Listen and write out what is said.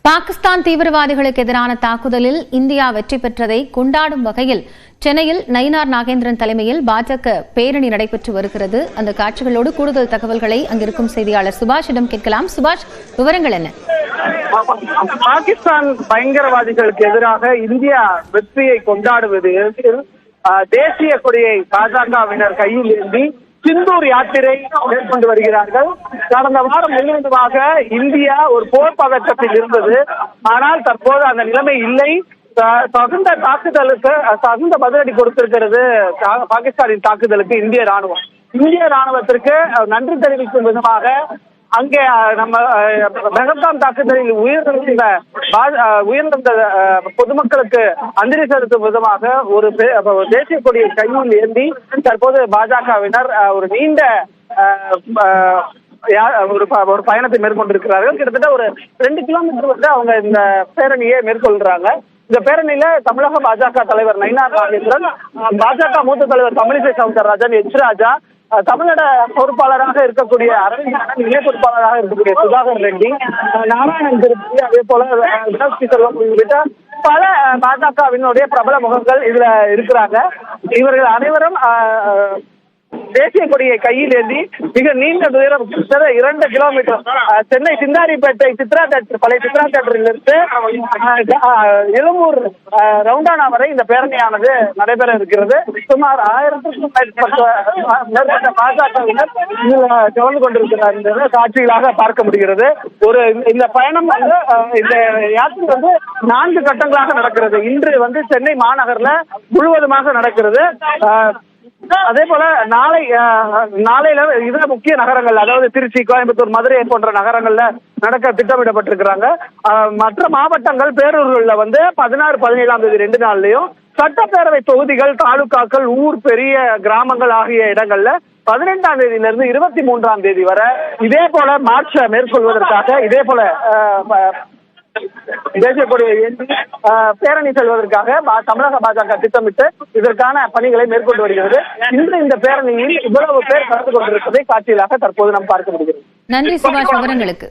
பாகிஸ்தான் தீவிரவாதிகளுக்கு எதிரான தாக்குதலில் இந்தியா வெற்றி பெற்றதை கொண்டாடும் வகையில் சென்னையில் நயினார் நாகேந்திரன் தலைமையில் பாஜக பேரணி நடைபெற்று வருகிறது. அந்த காட்சிகளோடு கூடுதல் தகவல்களை அங்கிருக்கும் செய்தியாளர் சுபாஷிடம் கேட்கலாம். சுபாஷ், விவரங்கள் என்ன? பாகிஸ்தான் பயங்கரவாதிகளுக்கு எதிராக இந்தியா வெற்றியை கொண்டாடுவது தேசிய கொடியை பாஜகவினர் கையில் ஏந்தி சிந்தூர் யாத்திரை மேற்கொண்டு வருகிறார்கள். கடந்த வாரம் முழுவதுமாக இந்தியா ஒரு போர் பதற்றத்தில் இருந்தது. ஆனால் தற்போது அந்த நிலைமை இல்லை. தகுந்த தாக்குதலுக்கு தகுந்த பதிலடி கொடுத்திருக்கிறது பாகிஸ்தானின் தாக்குதலுக்கு இந்திய ராணுவத்திற்கு நன்றி தெரிவிக்கும் விதமாக அங்கே நம்ம பெஹல்காம் தாக்குதலில் உயிரிழந்த பொதுமக்களுக்கு அஞ்சலி செலுத்தும் விதமாக ஒரு தேசிய கொடியை கையில் ஏந்தி தற்போது பாஜகவினர் ஒரு நீண்ட ஒரு பயணத்தை மேற்கொண்டிருக்கிறார்கள். கிட்டத்தட்ட ஒரு 2 கிலோமீட்டர் வந்து அவங்க இந்த பேரணியை மேற்கொள்றாங்க. இந்த பேரணியில தமிழக பாஜக தலைவர் நயினார் நாகேந்திரன், பாஜக மூத்த தலைவர் தமிழிசை சவுந்தரராஜன், எச் ராஜா, தமிழக பொறுப்பாளராக இருக்கக்கூடிய அரவிந்த், இணை பொறுப்பாளராக இருக்கக்கூடிய சுதாகர் ரெட்டி, நாராயணன் திருப்பதி, அதே போல செல்வம் உள்ளிட்ட பல பாஜகவினுடைய பிரபல முகங்கள் இதுல இருக்கிறாங்க. இவர்கள் அனைவரும் தேசிய கொடியை கையில் ஏந்தி மிக நீண்ட தூரம் 2 கிலோமீட்டர் சென்னை சிந்தாரிப்பேட்டை பழைய சித்ரா தேட்டரில் இருந்து எழும்பூர் ரவுண்டானா வரை இந்த பேரணியானது நடைபெற இருக்கிறது. சுமார் 1000க்கும் மேற்பட்ட பாஜகவினர் கலந்து கொண்டிருக்கிறார் என்பதை காட்சிகளாக பார்க்க முடிகிறது. இந்த பயணம் வந்து இந்த யாத்திரை வந்து 4 கட்டங்களாக நடக்கிறது. இன்று வந்து சென்னை மாநகர்ல முழுவதுமாக நடக்கிறது. அதே போல நாளையில இதர முக்கிய நகரங்கள், அதாவது திருச்சி, கோயம்புத்தூர், மதுரை போன்ற நகரங்கள்ல நடக்க திட்டமிடப்பட்டிருக்கிறாங்க. மற்ற மாவட்டங்கள், பேரூர்கள்ல வந்து 16, 17ஆம் தேதி 2 நாள்லயும், சட்டப்பேரவை தொகுதிகள், தாலுகாக்கள், ஊர், பெரிய கிராமங்கள் ஆகிய இடங்கள்ல 15ஆம் தேதியிலிருந்து 23ஆம் தேதி வரை இதே போல மார்ச்சை மேற்கொள்வதற்காக இதே போல தேசிய கொடியை ஏந்தி பேரணி செல்வதற்காக தமிழக பாஜக திட்டமிட்டு இதற்கான பணிகளை மேற்கொண்டு வருகிறது. இன்று இந்த பேரணியில் இவ்வளவு பேர் கலந்து கொண்டிருப்பதை காட்சிகளாக தற்போது நாம் பார்க்க முடிகிறது. நன்றி சுபாஷ், விவரங்களுக்கு.